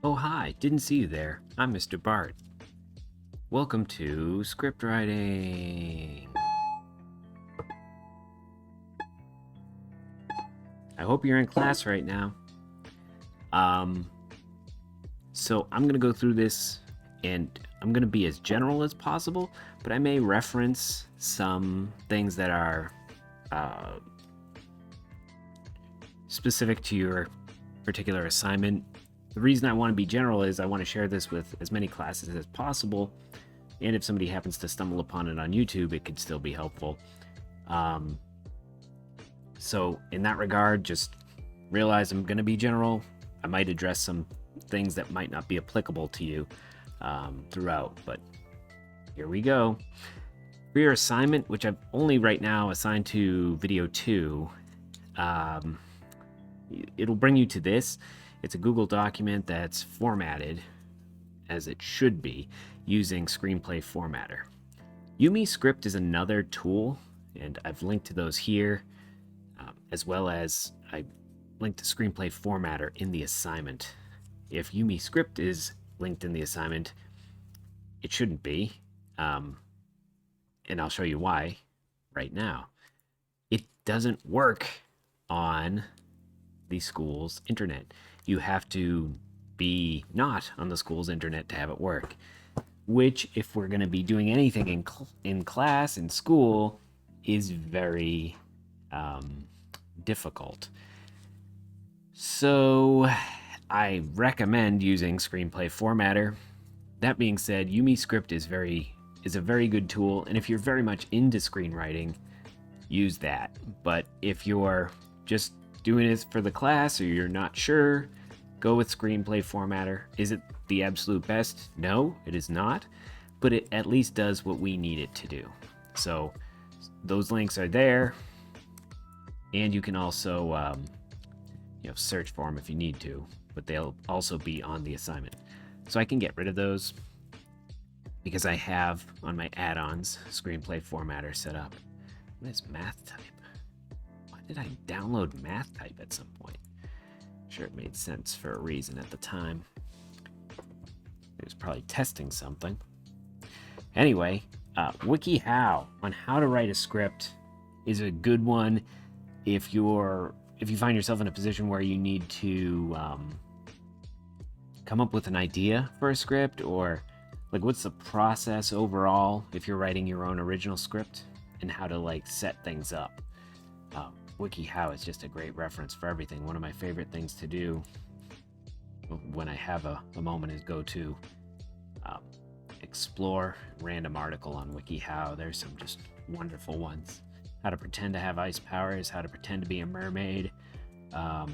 Oh, hi, didn't see you there. I'm Mr. Bart. Welcome to Scriptwriting. I hope you're in class right now. So I'm going to go through this and I'm going to be as general as possible, but I may reference some things that are specific to your particular assignment. The reason I want to be general is I want to share this with as many classes as possible, and if somebody happens to stumble upon it on YouTube, it could still be helpful. So in that regard, just realize I'm going to be general. I might address some things that might not be applicable to you throughout, but here we go. For your assignment, which I've only right now assigned to video 2, it'll bring you to this. It's a Google document that's formatted as it should be using Screenplay Formatter. Script is another tool, and I've linked to those here, as well as I linked to Screenplay Formatter in the assignment. If Script is linked in the assignment, it shouldn't be, and I'll show you why right now. It doesn't work on the school's internet. You have to be not on the school's internet to have it work, which, if we're going to be doing anything in class, in school, is very difficult. So I recommend using Screenplay Formatter. That being said, Script is a very good tool, and if you're very much into screenwriting, use that. But if you're just doing it for the class or you're not sure, go with Screenplay Formatter. Is it the absolute best? No, it is not, but it at least does what we need it to do. So those links are there, and you can also search for them if you need to, but they'll also be on the assignment. So I can get rid of those because I have on my add-ons Screenplay Formatter set up. What is math type? Why did I download math type at some point? Sure, it made sense for a reason at the time. It was probably testing something. Anyway, Wikihow on how to write a script is a good one if you find yourself in a position where you need to come up with an idea for a script, or like what's the process overall if you're writing your own original script and how to set things up. Wikihow is just a great reference for everything. One of my favorite things to do when I have a moment is go to explore random article on Wikihow. There's some just wonderful ones. How to pretend to have ice powers, how to pretend to be a mermaid, how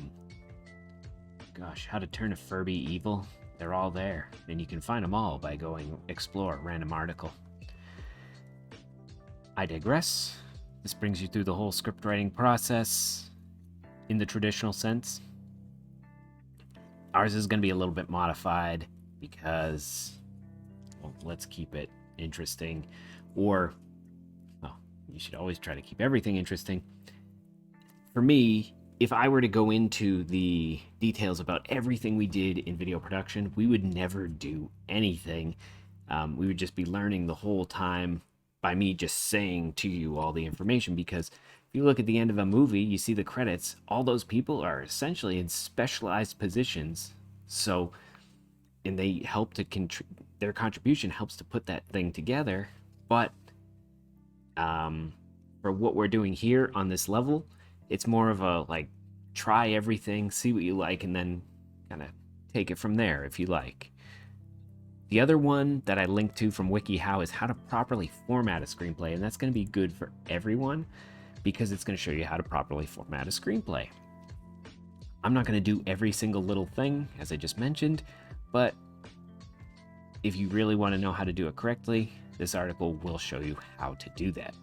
to turn a Furby evil. They're all there, and you can find them all by going explore random article. I digress. This brings you through the whole script writing process in the traditional sense. Ours is going to be a little bit modified because, well, let's keep it interesting. Or, well, you should always try to keep everything interesting. For me, if I were to go into the details about everything we did in video production, we would never do anything. We would just be learning the whole time by me just saying to you all the information, because if you look at the end of a movie, you see the credits, all those people are essentially in specialized positions. So, and they help to their contribution helps to put that thing together. But for what we're doing here on this level, it's more of a try everything, see what you like, and then kind of take it from there if you like. The other one that I linked to from Wikihow is how to properly format a screenplay, and that's going to be good for everyone because it's going to show you how to properly format a screenplay. I'm not going to do every single little thing, as I just mentioned, but if you really want to know how to do it correctly, this article will show you how to do that.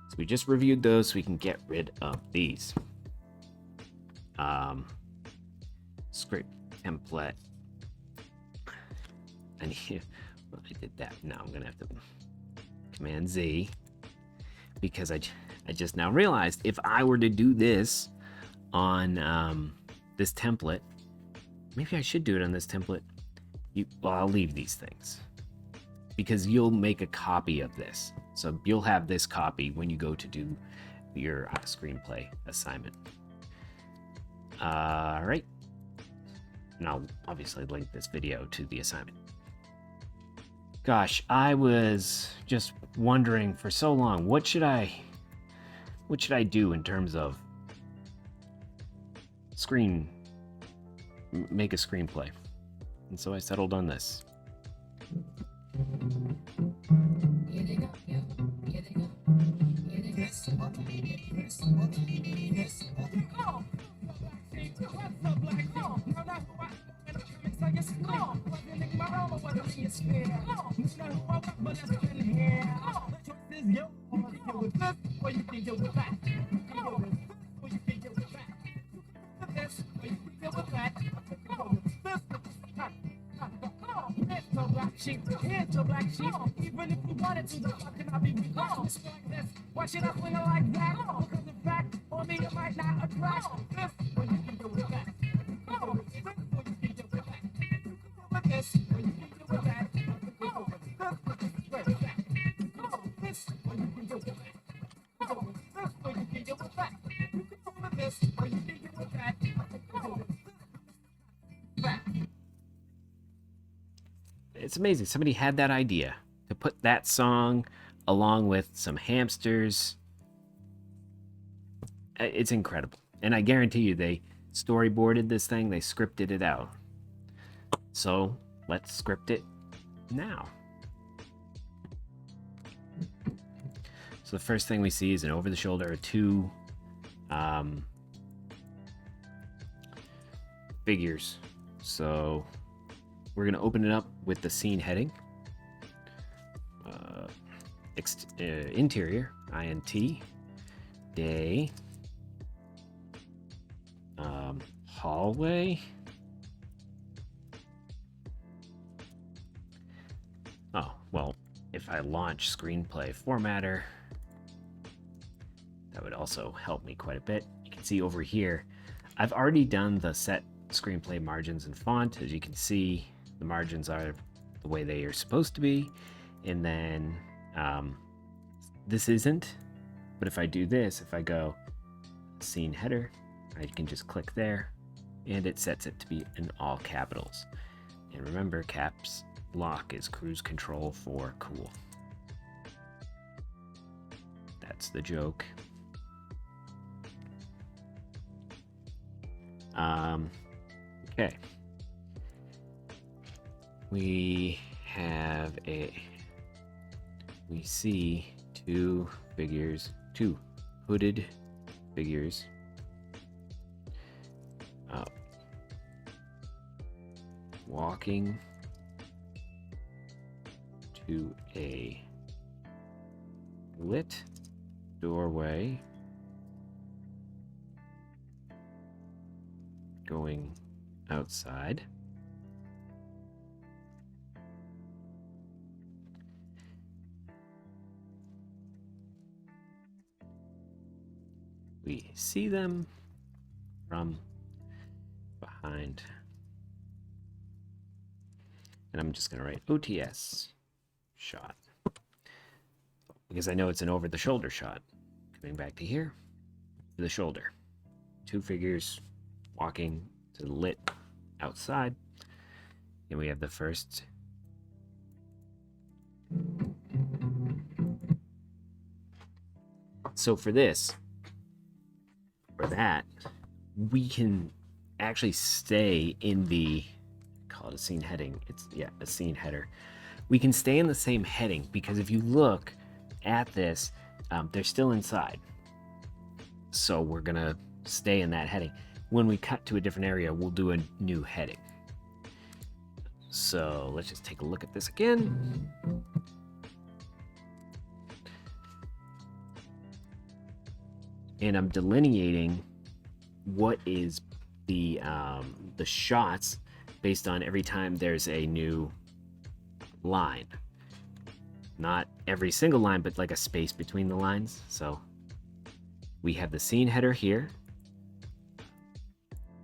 So we just reviewed those so we can get rid of these. Script template. I did that. Now I'm gonna have to Command Z because I just now realized if I were to do this on this template, maybe I should do it on this template. Well, I'll leave these things because you'll make a copy of this. So you'll have this copy when you go to do your screenplay assignment. All right. And I'll obviously link this video to the assignment. Gosh, I was just wondering for so long, what should I do in terms of make a screenplay? And so I settled on this. Even if you wanted to, the fuck can I be with like this? Why should I swing it like that? Because in fact, on me it might not attract this. When you can do with that. This, when you can do with that. This, when you can do with that. This, when you can do with that. This, when you can do with that. It's amazing. Somebody had that idea to put that song along with some hamsters. It's incredible. And I guarantee you they storyboarded this thing, they scripted it out. So let's script it now. So the first thing we see is an over-the-shoulder or two figures. So we're going to open it up with the scene heading. Interior, INT, day, hallway. Oh, well, if I launch Screenplay Formatter, that would also help me quite a bit. You can see over here, I've already done the set screenplay margins and font. As you can see, the margins are the way they are supposed to be. And then this isn't, but if I do this, if I go scene header, I can just click there and it sets it to be in all capitals. And remember, caps lock is cruise control for cool. That's the joke. Okay. We see two hooded figures. Walking to a lit doorway, going outside. We see them from behind. And I'm just going to write OTS shot because I know it's an over-the-shoulder shot. Coming back to here, to the shoulder. Two figures walking to the lit outside. And we have the first. So for that, we can actually stay in the, call it a scene heading. It's, yeah, a scene header. We can stay in the same heading because if you look at this, they're still inside. So we're going to stay in that heading. When we cut to a different area, we'll do a new heading. So let's just take a look at this again. And I'm delineating what is the shots based on every time there's a new line. Not every single line, but like a space between the lines. So we have the scene header here.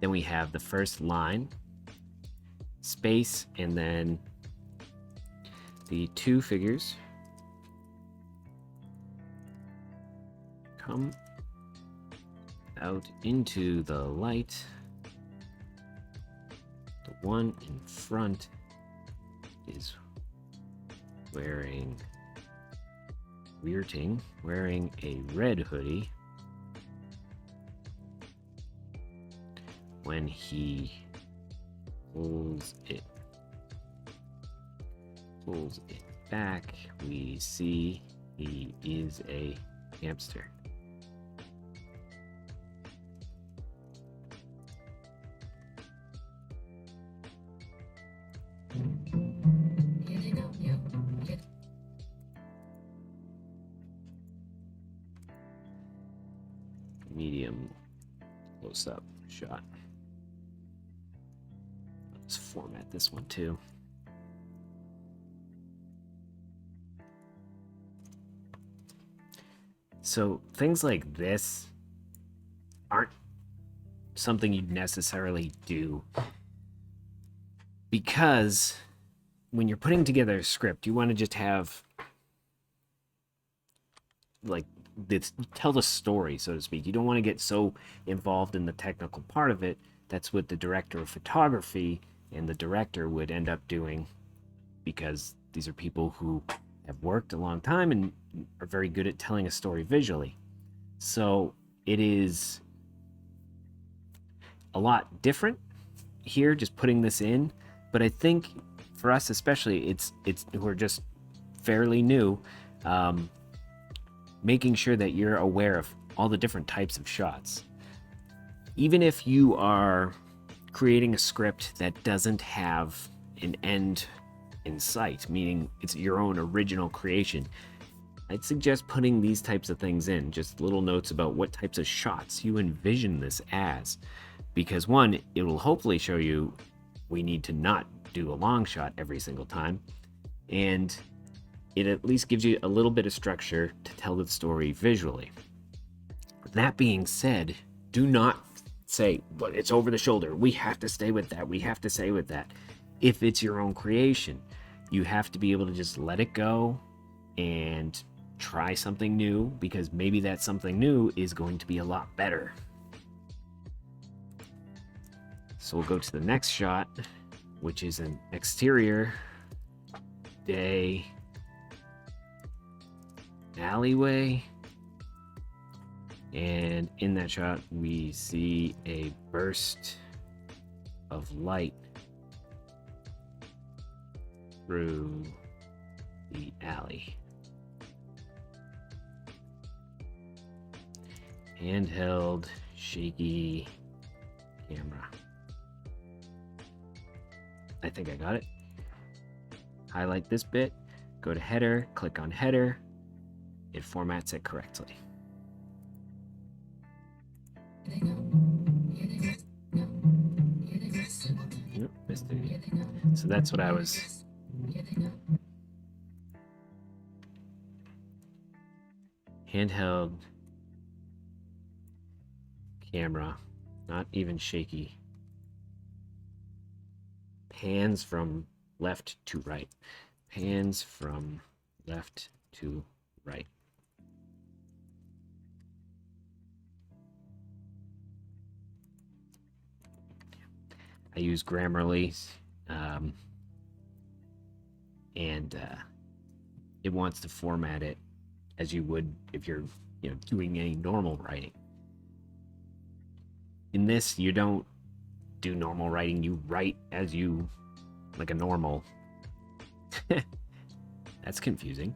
Then we have the first line space, and then the two figures come out into the light. The one in front is wearing a red hoodie when he pulls it back, we see he is a hamster. Medium close-up shot. Let's format this one too. So things like this aren't something you'd necessarily do, because when you're putting together a script, you want to just have like this, tell the story, so to speak. You don't want to get so involved in the technical part of it. That's what the director of photography and the director would end up doing, because these are people who have worked a long time and are very good at telling a story visually. So it is a lot different here, just putting this in. But I think for us especially, it's we're just fairly new, making sure that you're aware of all the different types of shots. Even if you are creating a script that doesn't have an end in sight, meaning it's your own original creation, I'd suggest putting these types of things in, just little notes about what types of shots you envision this as. Because one, it will hopefully show you we need to not do a long shot every single time, and it at least gives you a little bit of structure to tell the story visually. That being said, do not say, but it's over the shoulder, we have to stay with that, we have to stay with that. If it's your own creation, you have to be able to just let it go and try something new, because maybe that something new is going to be a lot better. So we'll go to the next shot, which is an exterior day alleyway. And in that shot, we see a burst of light through the alley. Handheld, shaky camera. I think I got it. Highlight this bit, go to header, click on header. It formats it correctly. Nope, missed it. So that's what I was. Handheld camera, not even shaky. Pans from left to right. Pans from left to right. I use Grammarly, and it wants to format it as you would if you're doing any normal writing. In this, you don't do normal writing, you write as you, like a normal. That's confusing.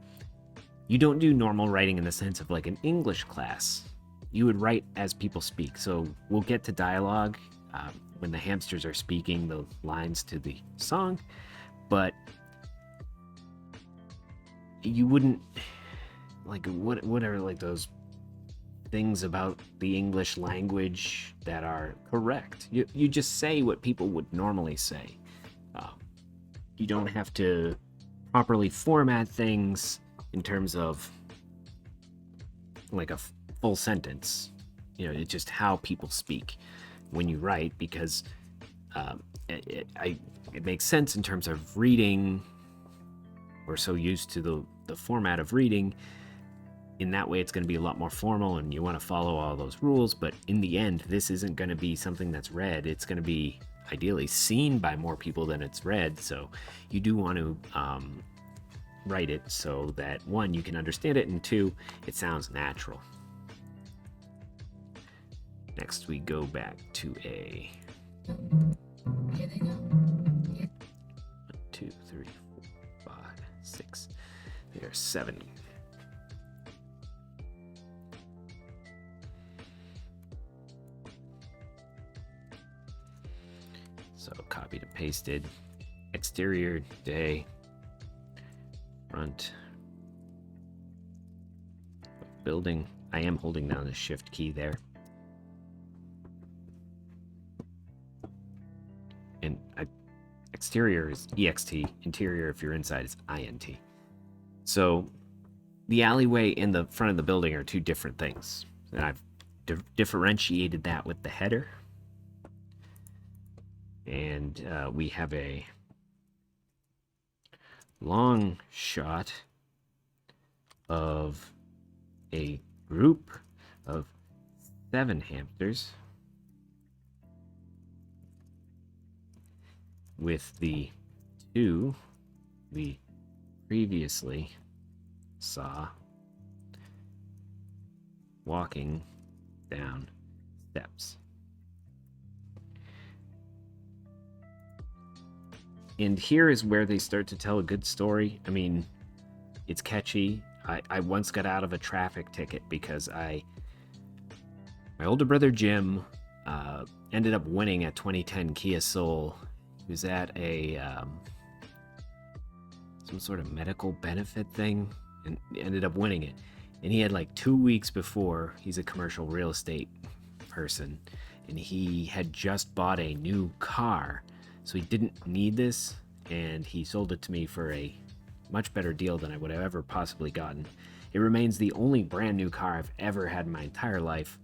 You don't do normal writing in the sense of like an English class. You would write as people speak. So we'll get to dialogue when the hamsters are speaking the lines to the song, but you wouldn't, like, what are like those things about the English language that are correct? You just say what people would normally say. You don't have to properly format things in terms of like a full sentence. It's just how people speak when you write, because it makes sense in terms of reading. We're so used to the format of reading. In that way, it's going to be a lot more formal, and you want to follow all those rules. But in the end, this isn't going to be something that's read. It's going to be ideally seen by more people than it's read. So you do want to write it so that, one, you can understand it, and two, it sounds natural. Next, we go back to a 1, 2, 3, 4, 5, 6. There's 7. So copied and pasted. Exterior, day. Front. Building. I am holding down the shift key there. And exterior is EXT. Interior, if you're inside, is INT. So the alleyway and the front of the building are two different things. And I've differentiated that with the header. And we have a long shot of a group of 7 hamsters with the 2 we previously saw walking down steps. And here is where they start to tell a good story. I mean, it's catchy. I once got out of a traffic ticket because my older brother Jim ended up winning a 2010 Kia Soul. He was at a some sort of medical benefit thing and ended up winning it. And he had like 2 weeks before, he's a commercial real estate person, and he had just bought a new car. So he didn't need this, and he sold it to me for a much better deal than I would have ever possibly gotten. It remains the only brand new car I've ever had in my entire life.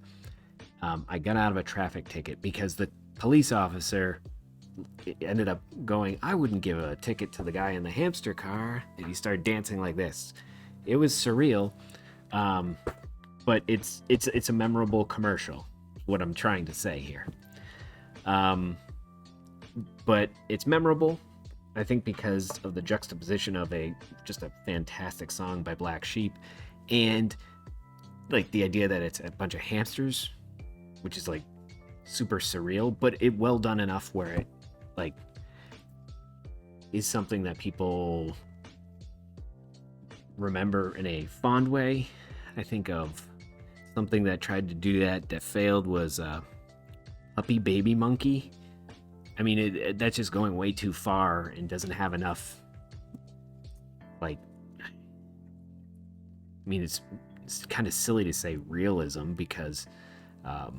I got out of a traffic ticket because the police officer ended up going, I wouldn't give a ticket to the guy in the hamster car. And he started dancing like this. It was surreal, but it's a memorable commercial, what I'm trying to say here. But it's memorable, I think, because of the juxtaposition of just a fantastic song by Black Sheep, and like the idea that it's a bunch of hamsters, which is like super surreal, but it well done enough where it like is something that people remember in a fond way. I think of something that tried to do that failed was Puppy Baby Monkey. I mean, that's just going way too far and doesn't have enough, like, I mean, it's kind of silly to say realism because we're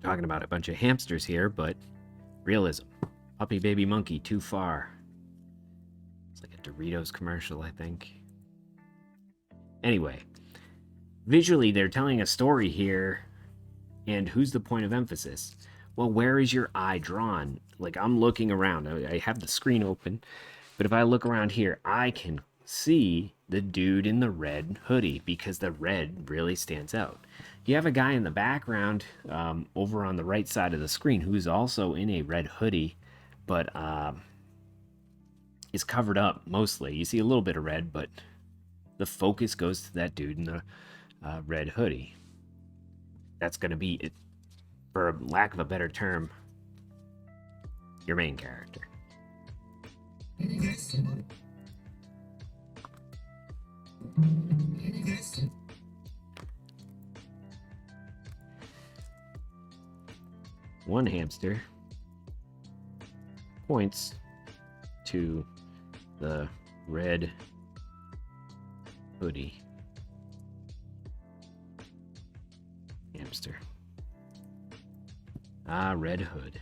talking about a bunch of hamsters here, but realism. Puppy Baby Monkey, too far. It's like a Doritos commercial, I think. Anyway, visually, they're telling a story here, and who's the point of emphasis? Well, where is your eye drawn? Like, I'm looking around. I have the screen open, but if I look around here, I can see the dude in the red hoodie because the red really stands out. You have a guy in the background over on the right side of the screen who's also in a red hoodie, but is covered up mostly. You see a little bit of red, but the focus goes to that dude in the red hoodie. That's going to be it. For lack of a better term, your main character. One hamster points to the red hoodie hamster. Red Hood.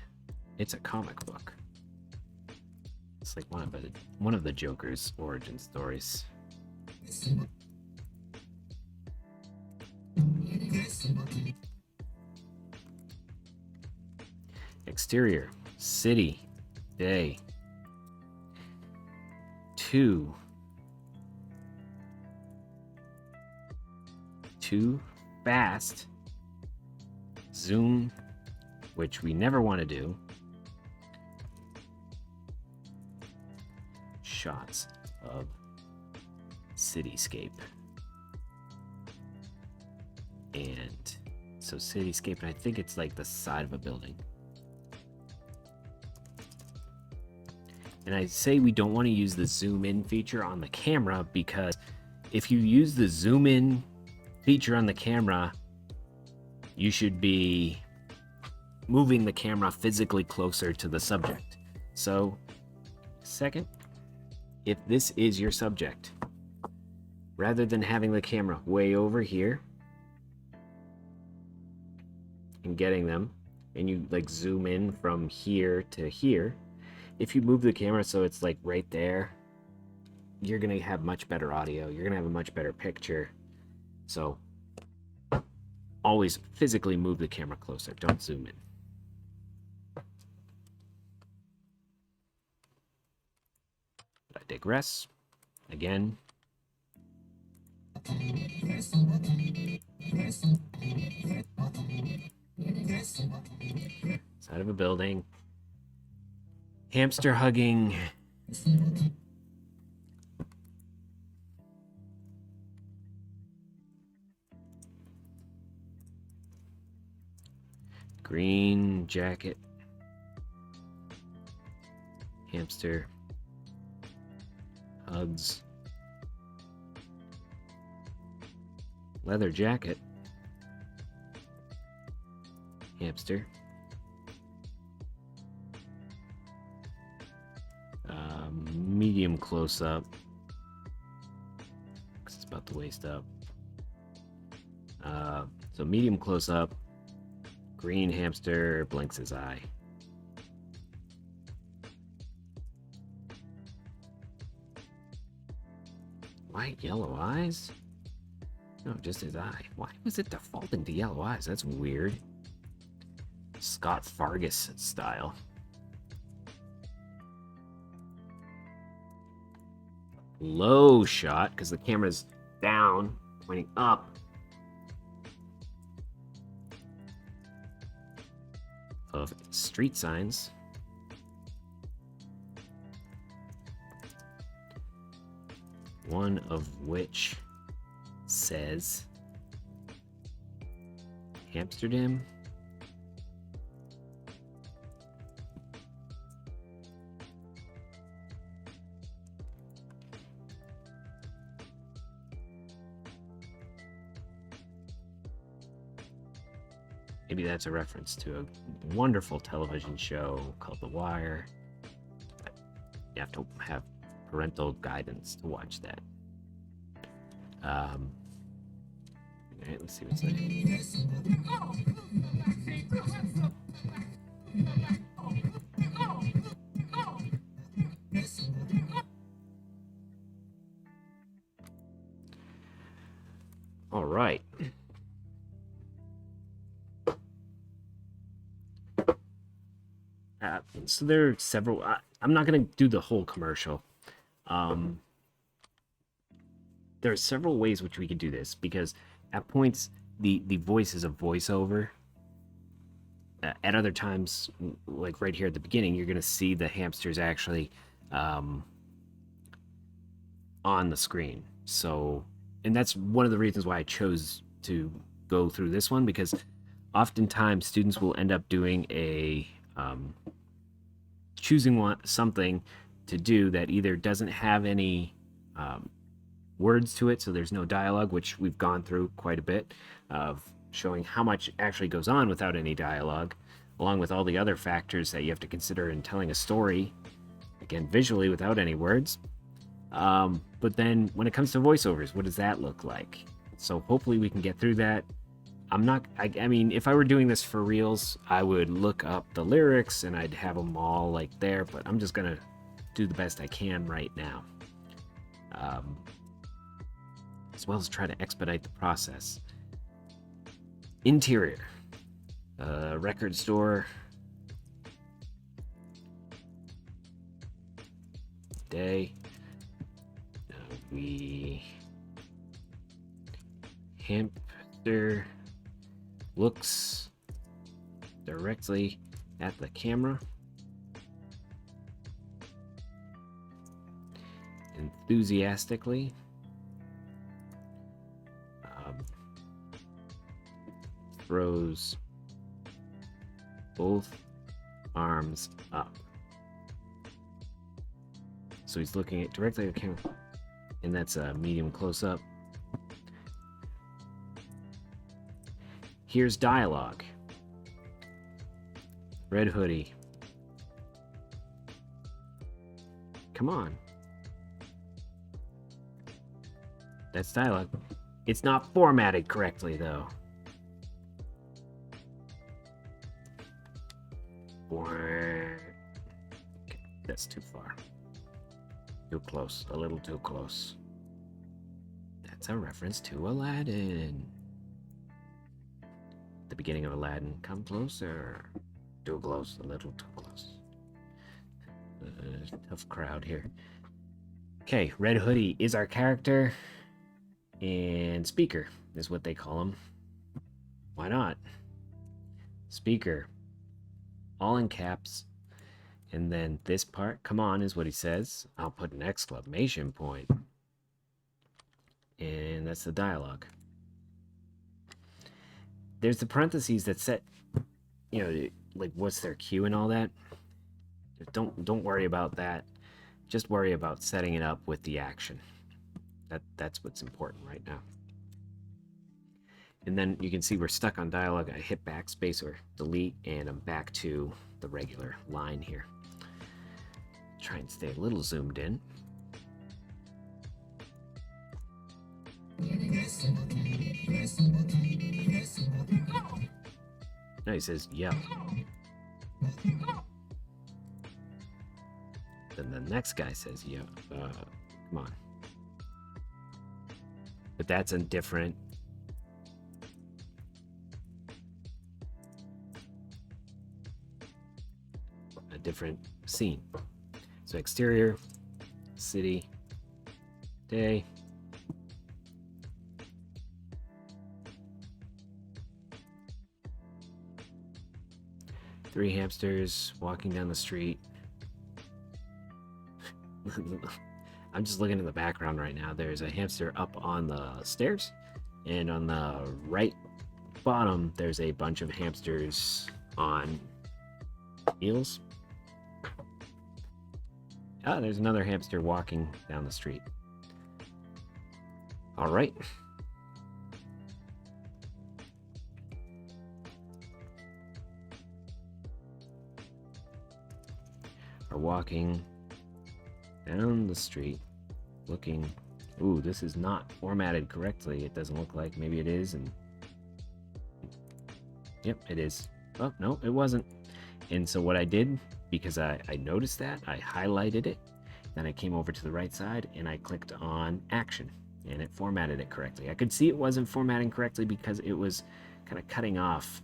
It's a comic book. It's like one of the Joker's origin stories. Exterior. City, day. 2. Too fast. Zoom, which we never want to do. Shots of cityscape. And so cityscape, and I think it's like the side of a building. And I say we don't want to use the zoom in feature on the camera because if you use the zoom in feature on the camera, you should be moving the camera physically closer to the subject. So, second, if this is your subject, rather than having the camera way over here and getting them, and you like zoom in from here to here, if you move the camera so it's like right there, you're gonna have much better audio, you're gonna have a much better picture. So always physically move the camera closer, don't zoom in. But I digress. Again. Side of a building. Hamster hugging. Green jacket. Hamster hugs. Leather jacket. Hamster. Medium close up. Because it's about the waist up. So medium close up. Green hamster blinks his eye. White yellow eyes? No, just his eye. Why was it defaulting to yellow eyes? That's weird. Scott Fargus style. Low shot, because the camera's down, pointing up. Of street signs. One of which says Amsterdam. Maybe that's a reference to a wonderful television show called The Wire. You have to have parental guidance to watch that. All right, let's see what's there. All right. So there are several. I'm not going to do the whole commercial. There are several ways which we could do this because at points the voice is a voiceover. At other times, like right here at the beginning, you're going to see the hamsters actually on the screen. So, and that's one of the reasons why I chose to go through this one, because oftentimes students will end up doing a choosing something to do that either doesn't have any words to it, so there's no dialogue, which we've gone through quite a bit of showing how much actually goes on without any dialogue, along with all the other factors that you have to consider in telling a story, again, visually without any words. But then when it comes to voiceovers, what does that look like? So hopefully we can get through that. I mean, if I were doing this for reals, I would look up the lyrics and I'd have them all like there, but I'm just gonna do the best I can right now. As well as try to expedite the process. Interior. Record store. day. We hamster looks directly at the camera, enthusiastically, throws both arms up. So he's looking directly at the camera, and that's a medium close-up. Here's dialogue. Red hoodie. Come on. That's dialogue. It's not formatted correctly, though. Okay, that's too far. Too close. A little too close. That's a reference to Aladdin. The beginning of Aladdin. Come closer. Too close. A little too close. Tough crowd here. Okay, Red Hoodie is our character. And Speaker is what they call him. Why not? Speaker. All in caps. And then this part, come on, is what he says. I'll put an exclamation point. And that's the dialogue. There's the parentheses that set, like what's their cue and all that. Don't worry about that. Just worry about setting it up with the action. That's what's important right now. And then you can see we're stuck on dialogue. I hit backspace or delete, and I'm back to the regular line here. Try and stay a little zoomed in. Now he says, yep. Then the next guy says, yep. Come on. But that's a different... different scene. So exterior, city, day. Three hamsters walking down the street. I'm just looking in the background right now. There's a hamster up on the stairs, and on the right bottom there's a bunch of hamsters on heels. Ah, there's another hamster walking down the street. All right. Are walking down the street, looking. Ooh, this is not formatted correctly. It doesn't look like. Maybe it is, and yep, it is. Oh no, it wasn't. And so what I did, because I noticed that, I highlighted it, then I came over to the right side and I clicked on action, and it formatted it correctly. I could see it wasn't formatting correctly because it was kind of cutting off.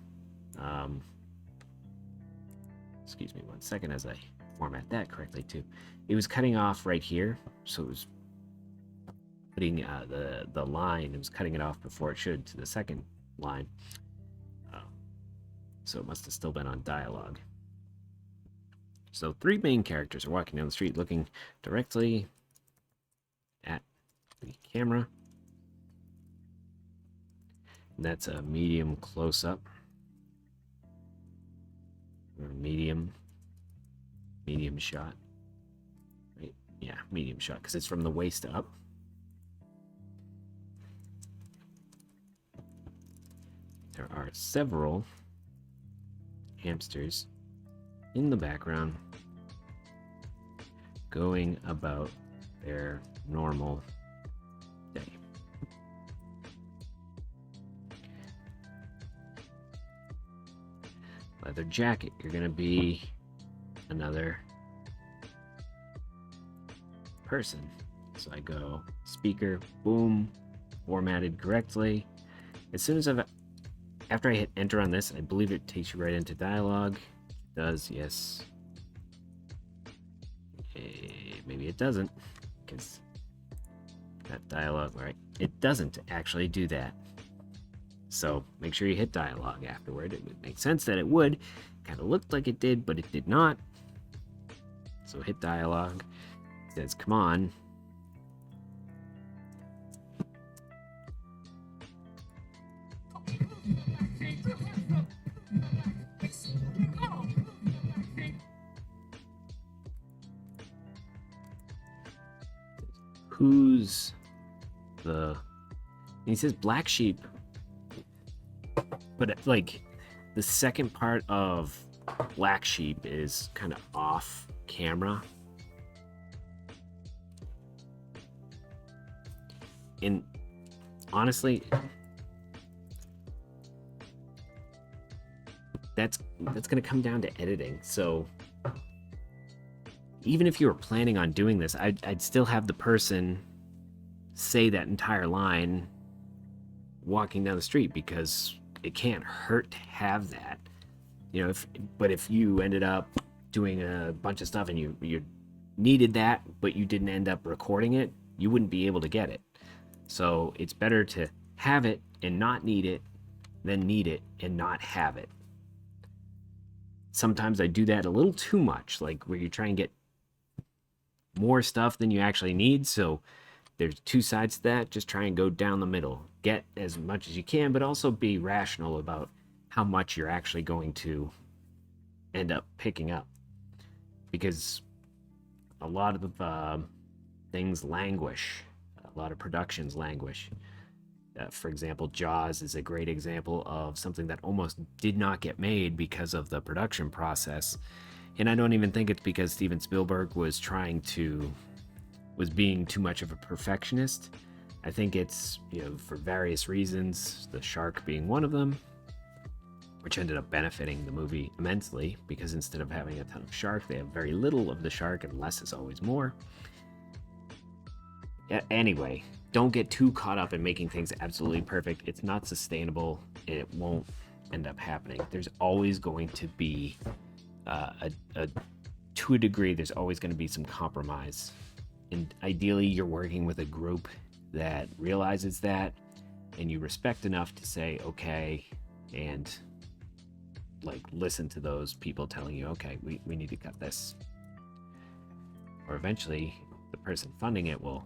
Excuse me 1 second as I format that correctly too. It was cutting off right here, so it was putting the line, it was cutting it off before it should to the second line. So it must have still been on dialogue. So three main characters are walking down the street looking directly at the camera. And that's a medium close-up. Or medium shot. Right? Yeah, medium shot, because it's from the waist up. There are several hamsters in the background going about their normal day. Leather jacket, you're gonna be another person. So I go speaker, boom, formatted correctly. As soon as after I hit enter on this, I believe it takes you right into dialogue. It does, yes. maybe it doesn't, because that dialogue, right? It doesn't actually do that. So make sure you hit dialogue afterward. It would make sense that it would. Kind of looked like it did, but it did not. So hit dialogue. It says, come on. Who's the... And he says black sheep. But like the second part of black sheep is kind of off camera. And honestly, that's going to come down to editing. So even if you were planning on doing this, I'd still have the person say that entire line walking down the street, because it can't hurt to have that. You know, if you ended up doing a bunch of stuff and you needed that, but you didn't end up recording it, you wouldn't be able to get it. So it's better to have it and not need it than need it and not have it. Sometimes I do that a little too much, like where you try and get more stuff than you actually need. So there's two sides to that. Just try and go down the middle. Get as much as you can, but also be rational about how much you're actually going to end up picking up. Because a lot of things languish. A lot of productions languish. For example, Jaws is a great example of something that almost did not get made because of the production process. And I don't even think it's because Steven Spielberg was being too much of a perfectionist. I think it's, for various reasons, the shark being one of them, which ended up benefiting the movie immensely, because instead of having a ton of shark, they have very little of the shark, and less is always more. Anyway, don't get too caught up in making things absolutely perfect. It's not sustainable, and it won't end up happening. There's always going to be, to a degree, there's always going to be some compromise. And ideally, you're working with a group that realizes that, and you respect enough to say, okay, and listen to those people telling you, okay, we need to cut this. Or eventually, the person funding it will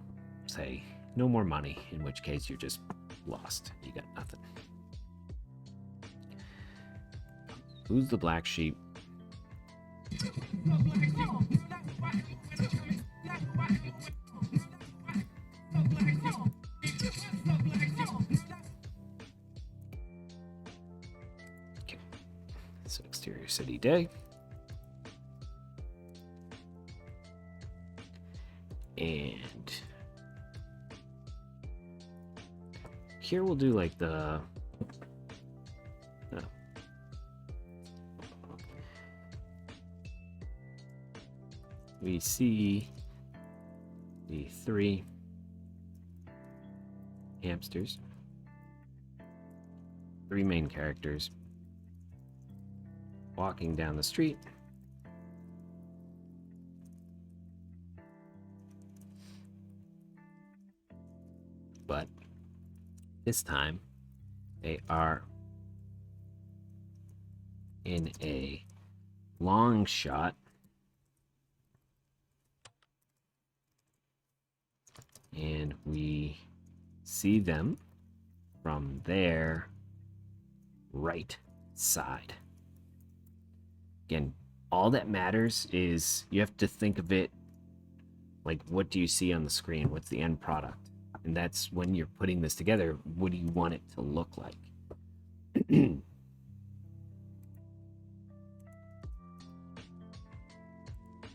say, no more money, in which case you're just lost. You got nothing. Who's the black sheep? Okay. So exterior city day. And here we'll do the we see the 3 hamsters, 3 main characters walking down the street. But this time they are in a long shot, and we see them from their right side. Again, all that matters is you have to think of it like, what do you see on the screen? What's the end product? And that's when you're putting this together, what do you want it to look like?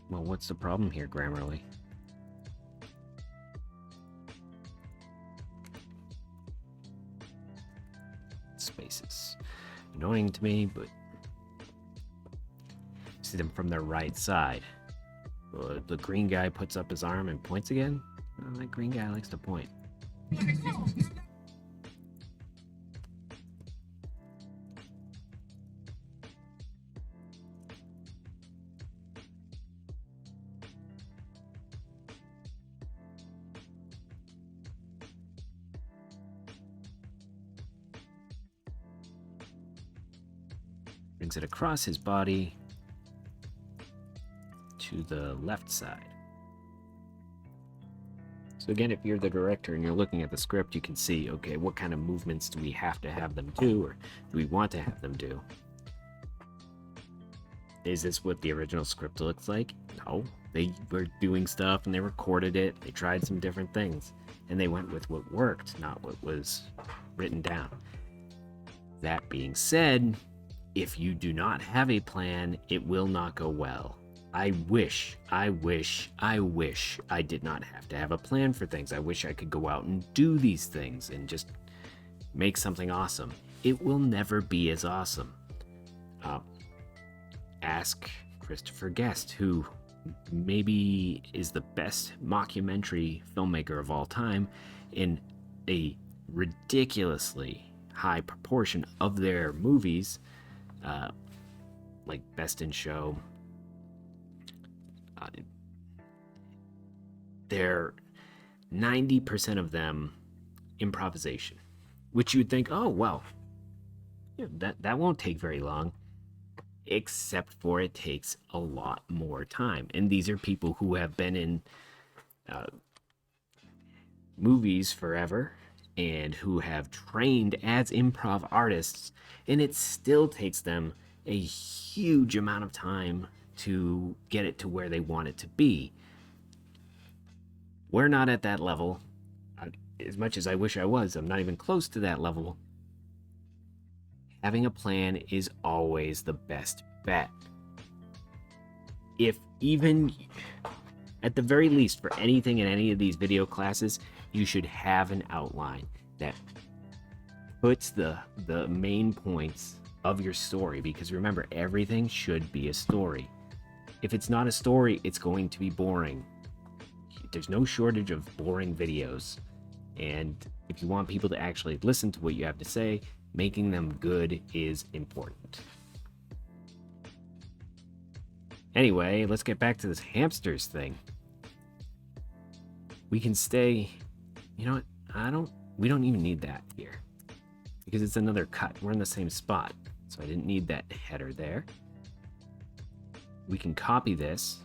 Well, what's the problem here, Grammarly? Spaces. Annoying to me, but see them from their right side. The green guy puts up his arm and points again. Oh, that green guy likes to point. brings it across his body to the left side. So again, if you're the director and you're looking at the script, you can see, okay, what kind of movements do we have to have them do, or do we want to have them do? Is this what the original script looks like? No. They were doing stuff and they recorded it. They tried some different things. And they went with what worked, not what was written down. That being said, if you do not have a plan, it will not go well. I wish I did not have to have a plan for things. I wish I could go out and do these things and just make something awesome. It will never be as awesome. Ask Christopher Guest, who maybe is the best mockumentary filmmaker of all time in a ridiculously high proportion of their movies, like Best in Show. They're 90% of them improvisation, which you'd think, oh, well, yeah, that won't take very long, except for it takes a lot more time. And these are people who have been in movies forever and who have trained as improv artists, and it still takes them a huge amount of time to get it to where they want it to be. We're not at that level. As much as I wish I was, I'm not even close to that level. Having a plan is always the best bet. If even, at the very least, for anything in any of these video classes, you should have an outline that puts the main points of your story, because remember, everything should be a story. If it's not a story, it's going to be boring. There's no shortage of boring videos. And if you want people to actually listen to what you have to say, making them good is important. Anyway, let's get back to this hamsters thing. We can stay, you know what, we don't even need that here, because it's another cut. We're in the same spot, so I didn't need that header there. We can copy this,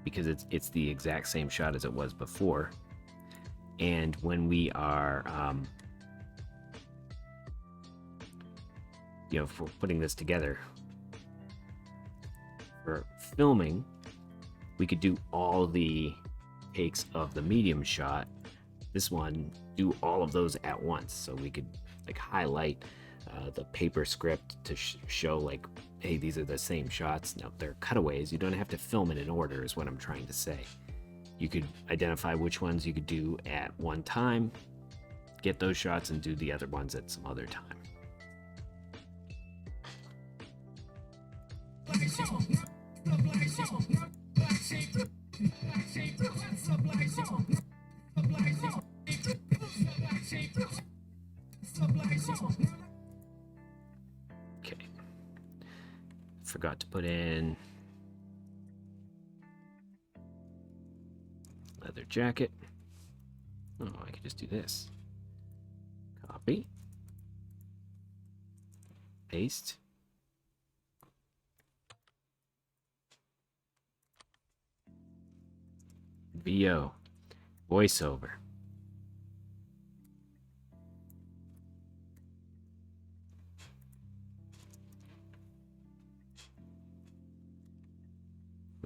because it's the exact same shot as it was before. And when we are, for putting this together for filming, we could do all the takes of the medium shot. This one, do all of those at once, so we could like highlight the paper script to show like, hey, these are the same shots. Now they're cutaways. You don't have to film it in order, is what I'm trying to say. You could identify which ones you could do at one time, get those shots, and do the other ones at some other time. Okay. Forgot to put in leather jacket. Oh, I could just do this. Copy. Paste. VO. Voiceover.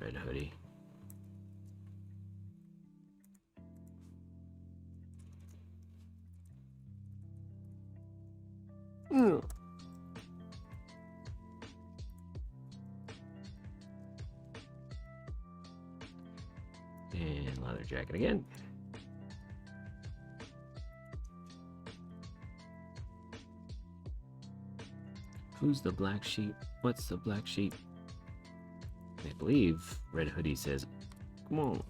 Red hoodie. And leather jacket again. Who's the black sheep? What's the black sheep? I believe Red Hoodie says, come on.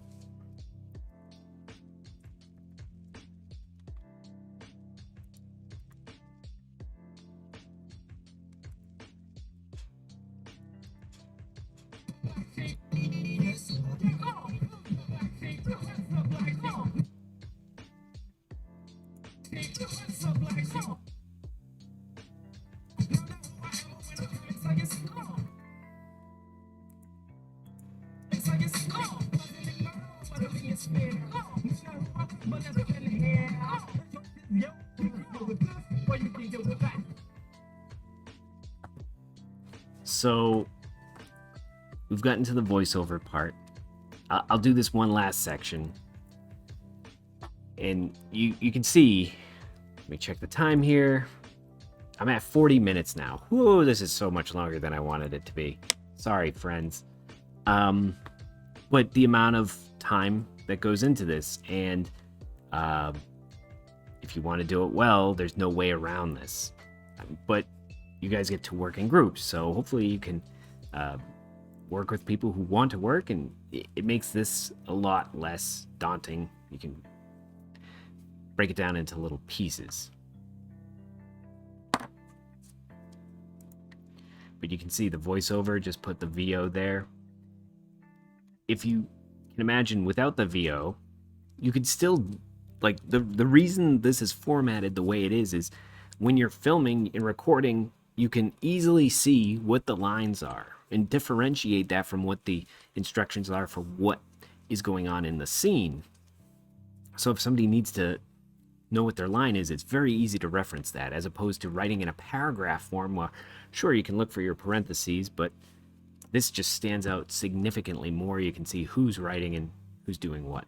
So we've gotten to the voiceover part. I'll do this one last section. And you can see, let me check the time here. I'm at 40 minutes now. Whoa, this is so much longer than I wanted it to be. Sorry, friends. But the amount of time that goes into this, and if you want to do it well, there's no way around this. But you guys get to work in groups, so hopefully you can work with people who want to work, and it makes this a lot less daunting. You can break it down into little pieces. But you can see the voiceover, just put the VO there. If you can imagine, without the VO, you could still, like, the reason this is formatted the way it is when you're filming and recording, you can easily see what the lines are and differentiate that from what the instructions are for what is going on in the scene. So if somebody needs to know what their line is, it's very easy to reference that, as opposed to writing in a paragraph form where, sure, you can look for your parentheses, but this just stands out significantly more. You can see who's writing and who's doing what.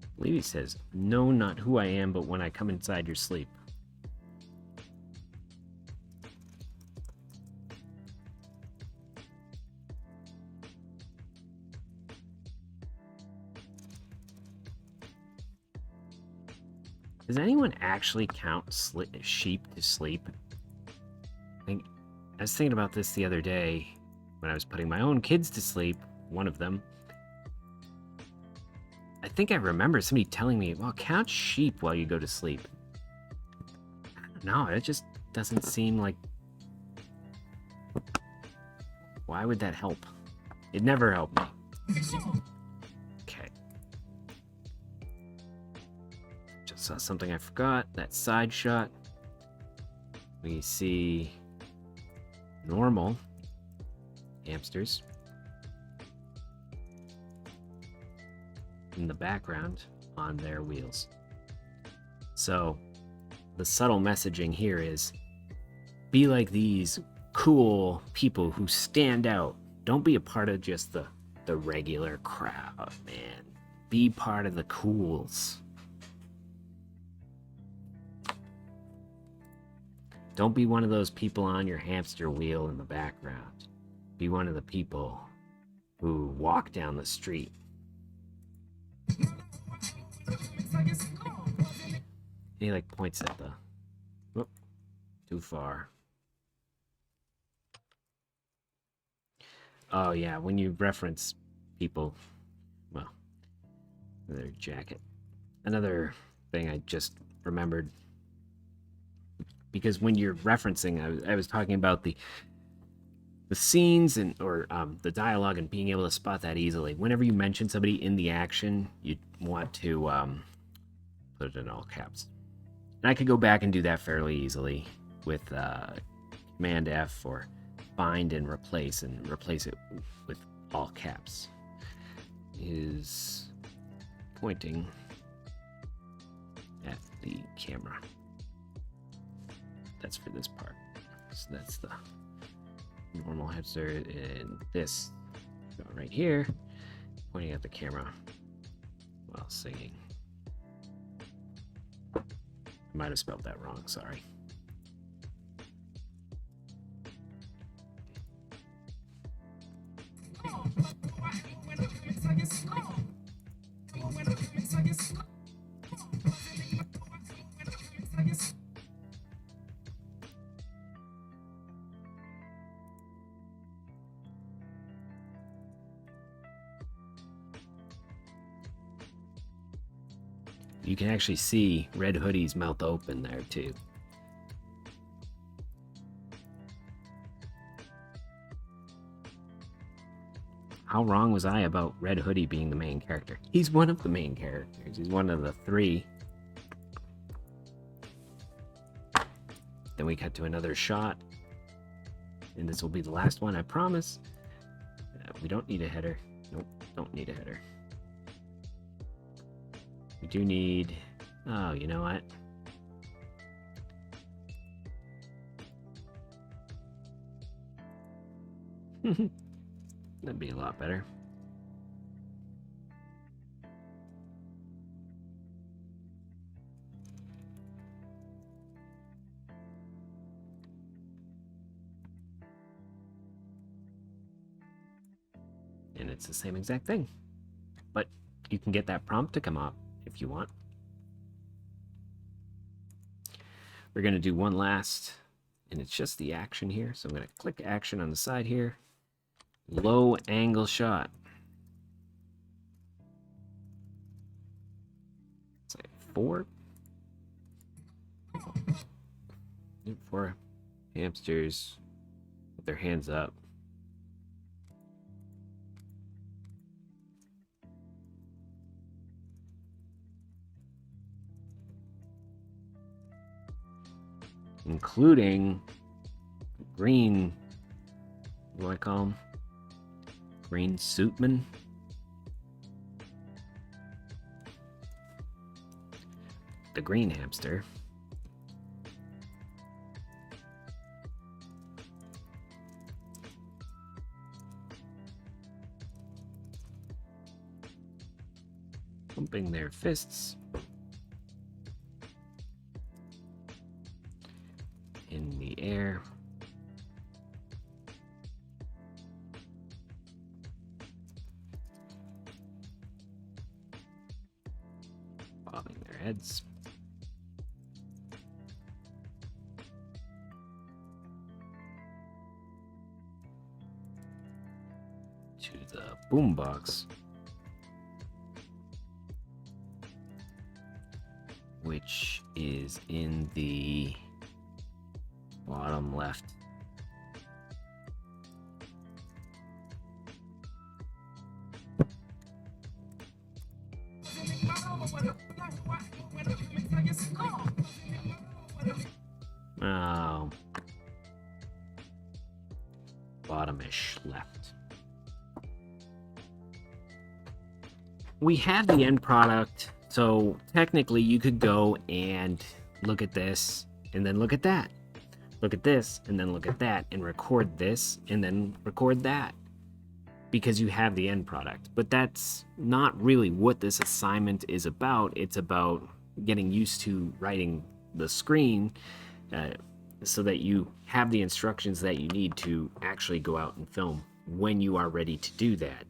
I believe he says, "No, not who I am, but when I come inside your sleep." Does anyone actually count sheep to sleep? I was thinking about this the other day when I was putting my own kids to sleep, one of them. I think I remember somebody telling me, well, count sheep while you go to sleep. I don't know, it just doesn't seem like... Why would that help? It never helped me. Okay. Just saw something I forgot. That side shot. We see normal hamsters in the background on their wheels. So the subtle messaging here is, be like these cool people who stand out. Don't be a part of just the regular crowd, man. Be part of the cools. Don't be one of those people on your hamster wheel in the background. Be one of the people who walk down the street. He like points at the... Whoop, too far. Oh yeah, when you reference people, well, their jacket. Another thing I just remembered, because when you're referencing, I was talking about the scenes and or the dialogue and being able to spot that easily. Whenever you mention somebody in the action, you want to put it in all caps. And I could go back and do that fairly easily with Command F or find and replace it with all caps. Is pointing at the camera. That's for this part. So that's the normal hamster, and this right here, pointing at the camera while singing. I might have spelled that wrong, sorry. You can actually see Red Hoodie's mouth open there too. How wrong was I about Red Hoodie being the main character? He's one of the main characters. He's one of the 3. Then we cut to another shot. And this will be the last one, I promise. We don't need a header. Nope, don't need a header. We do need... Oh, you know what? That'd be a lot better. And it's the same exact thing. But you can get that prompt to come up if you want. We're going to do one last, and it's just the action here. So I'm going to click action on the side here. Low angle shot. It's like 4. 4 hamsters with their hands up. Including green, what do I call him? Green suitman. The green hamster. Pumping their fists. In the air. Bobbing their heads. To the boombox. Which is in the bottom left. Oh. Bottomish left. We have the end product, so technically you could go and look at this and then look at that. Look at this and then look at that and record this and then record that because you have the end product. But that's not really what this assignment is about. It's about getting used to writing the screen so that you have the instructions that you need to actually go out and film when you are ready to do that.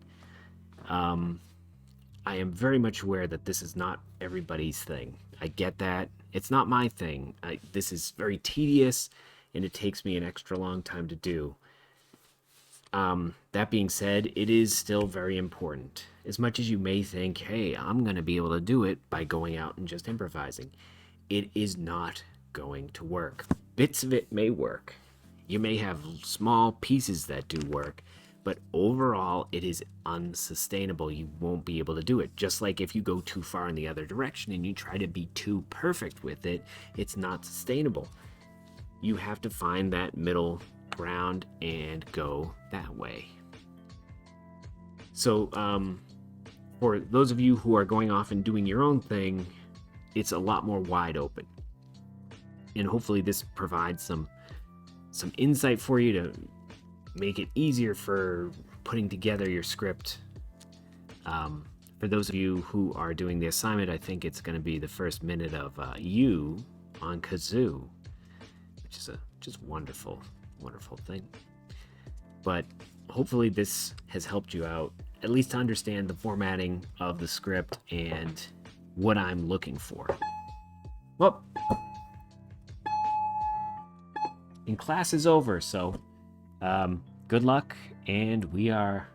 I am very much aware that this is not everybody's thing. I get that. It's not my thing. This is very tedious, and it takes me an extra long time to do. That being said, it is still very important. As much as you may think, hey, I'm going to be able to do it by going out and just improvising, it is not going to work. Bits of it may work. You may have small pieces that do work, but overall, it is unsustainable. You won't be able to do it. Just like if you go too far in the other direction and you try to be too perfect with it, it's not sustainable. You have to find that middle ground and go that way. So, for those of you who are going off and doing your own thing, it's a lot more wide open. And hopefully this provides some insight for you to make it easier for putting together your script. For those of you who are doing the assignment, I think it's going to be the first minute of You on Kazoo, which is a just wonderful thing. But hopefully this has helped you out, at least to understand the formatting of the script and what I'm looking for. Well, and class is over, so good luck, and we're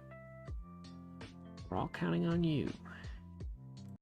all counting on you.